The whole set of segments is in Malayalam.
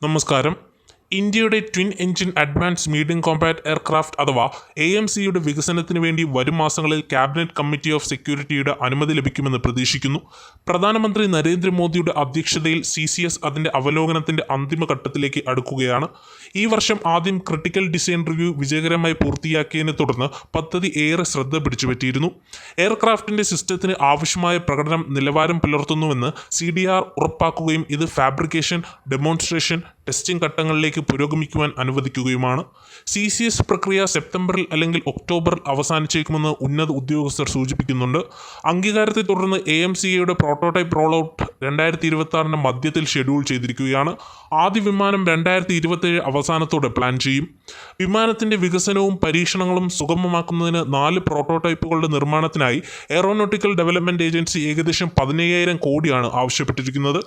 നമസ്കാരം. ഇന്ത്യയുടെ twin engine advance medium Kombat aircraft അഥവാ AMCയുടെ വികസനത്തിന് വേണ്ടി വരും മാസങ്ങളിൽ ക്യാബിനറ്റ് കമ്മിറ്റി ഓഫ് സെക്യൂരിറ്റിയുടെ അനുമതി ലഭിക്കുമെന്ന് പ്രതീക്ഷിക്കുന്നു. പ്രധാനമന്ത്രി നരേന്ദ്രമോദിയുടെ അധ്യക്ഷതയിൽ CCS അതിൻ്റെ അവലോകനത്തിൻ്റെ അന്തിമഘട്ടത്തിലേക്ക് അടുക്കുകയാണ്. ഈ വർഷം ആദ്യം ക്രിട്ടിക്കൽ ഡിസൈൻ റിവ്യൂ വിജയകരമായി പൂർത്തിയാക്കിയതിനെ തുടർന്ന് പദ്ധതി ഏറെ ശ്രദ്ധ പിടിച്ചുപറ്റിയിരുന്നു. എയർക്രാഫ്റ്റിൻ്റെ സിസ്റ്റത്തിന് ആവശ്യമായ പ്രകടനം നിലവാരം പുലർത്തുന്നുവെന്ന് CDR ഉറപ്പാക്കുകയും ഇത് ഫാബ്രിക്കേഷൻ, ഡെമോൺസ്ട്രേഷൻ, ടെസ്റ്റിംഗ് ഘട്ടങ്ങളിലേക്ക് പുരോഗമിക്കുവാൻ അനുവദിക്കുകയുമാണ്. CCS പ്രക്രിയ സെപ്റ്റംബറിൽ അല്ലെങ്കിൽ ഒക്ടോബറിൽ അവസാനിച്ചേക്കുമെന്ന് ഉന്നത ഉദ്യോഗസ്ഥർ സൂചിപ്പിക്കുന്നുണ്ട്. അംഗീകാരത്തെ തുടർന്ന് AMCയുടെ പ്രോട്ടോടൈപ്പ് റോൾ-ഔട്ട് 2026 മധ്യത്തിൽ ഷെഡ്യൂൾ ചെയ്തിരിക്കുകയാണ്. ആദ്യ വിമാനം 2027 അവസാനത്തോടെ പ്ലാൻ ചെയ്യും. വിമാനത്തിൻ്റെ വികസനവും പരീക്ഷണങ്ങളും സുഗമമാക്കുന്നതിന് 4 പ്രോട്ടോടൈപ്പുകളുടെ നിർമ്മാണത്തിനായി എയറോനോട്ടിക്കൽ ഡെവലപ്മെൻറ്റ് ഏജൻസി ഏകദേശം 15,000 കോടിയാണ് ആവശ്യപ്പെട്ടിരിക്കുന്നത്.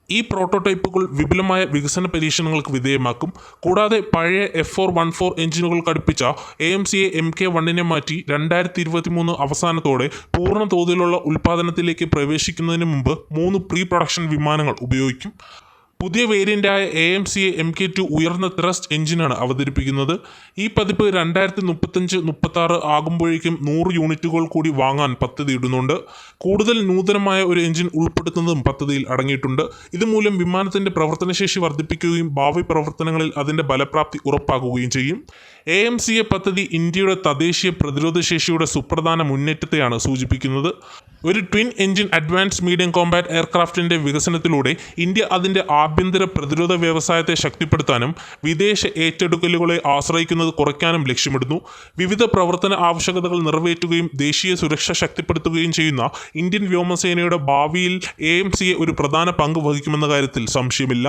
ഈ പ്രോട്ടോടൈപ്പുകൾ വിപുലമായ വികസന പരീക്ഷണങ്ങൾക്ക് വിധേയമാക്കും. കൂടാതെ പഴയ F414 എഞ്ചിനുകൾ ഘടിപ്പിച്ച AMCയെ Mk1നെ മാറ്റി 2023 അവസാനത്തോടെ പൂർണ്ണ തോതിലുള്ള ഉൽപ്പാദനത്തിലേക്ക് പ്രവേശിക്കുന്നതിന് മുമ്പ് 3 പ്രീ പ്രൊഡക്ഷൻ വിമാനങ്ങൾ ഉപയോഗിക്കും. പുതിയ വേരിയൻ്റായ AMCയെ Mk2 ഉയർന്ന ത്രസ്റ്റ് എഞ്ചിനാണ് അവതരിപ്പിക്കുന്നത്. ഈ പതിപ്പ് 2035-36 ആകുമ്പോഴേക്കും 100 യൂണിറ്റുകൾ കൂടി വാങ്ങാൻ പദ്ധതിയിടുന്നുണ്ട്. കൂടുതൽ നൂതനമായ ഒരു എഞ്ചിൻ ഉൾപ്പെടുത്തുന്നതും പദ്ധതിയിൽ അടങ്ങിയിട്ടുണ്ട്. ഇതുമൂലം വിമാനത്തിൻ്റെ പ്രവർത്തനശേഷി വർദ്ധിപ്പിക്കുകയും ഭാവി പ്രവർത്തനങ്ങളിൽ അതിൻ്റെ ഫലപ്രാപ്തി ഉറപ്പാക്കുകയും ചെയ്യും. AMCയെ പദ്ധതി ഇന്ത്യയുടെ തദ്ദേശീയ പ്രതിരോധശേഷിയുടെ സുപ്രധാന മുന്നേറ്റത്തെയാണ് സൂചിപ്പിക്കുന്നത്. ഒരു twin engine advance medium combat എയർക്രാഫ്റ്റിൻ്റെ വികസനത്തിലൂടെ ഇന്ത്യ അതിൻ്റെ ആഭ്യന്തര പ്രതിരോധ വ്യവസായത്തെ ശക്തിപ്പെടുത്താനും വിദേശ ഏറ്റെടുക്കലുകളെ ആശ്രയിക്കുന്നത് കുറയ്ക്കാനും ലക്ഷ്യമിടുന്നു. വിവിധ പ്രവർത്തന ആവശ്യകതകൾ നിറവേറ്റുകയും ദേശീയ സുരക്ഷ ശക്തിപ്പെടുത്തുകയും ചെയ്യുന്ന ഇന്ത്യൻ വ്യോമസേനയുടെ ഭാവിയിൽ AMCയെ ഒരു പ്രധാന പങ്ക് വഹിക്കുമെന്ന കാര്യത്തിൽ സംശയമില്ല.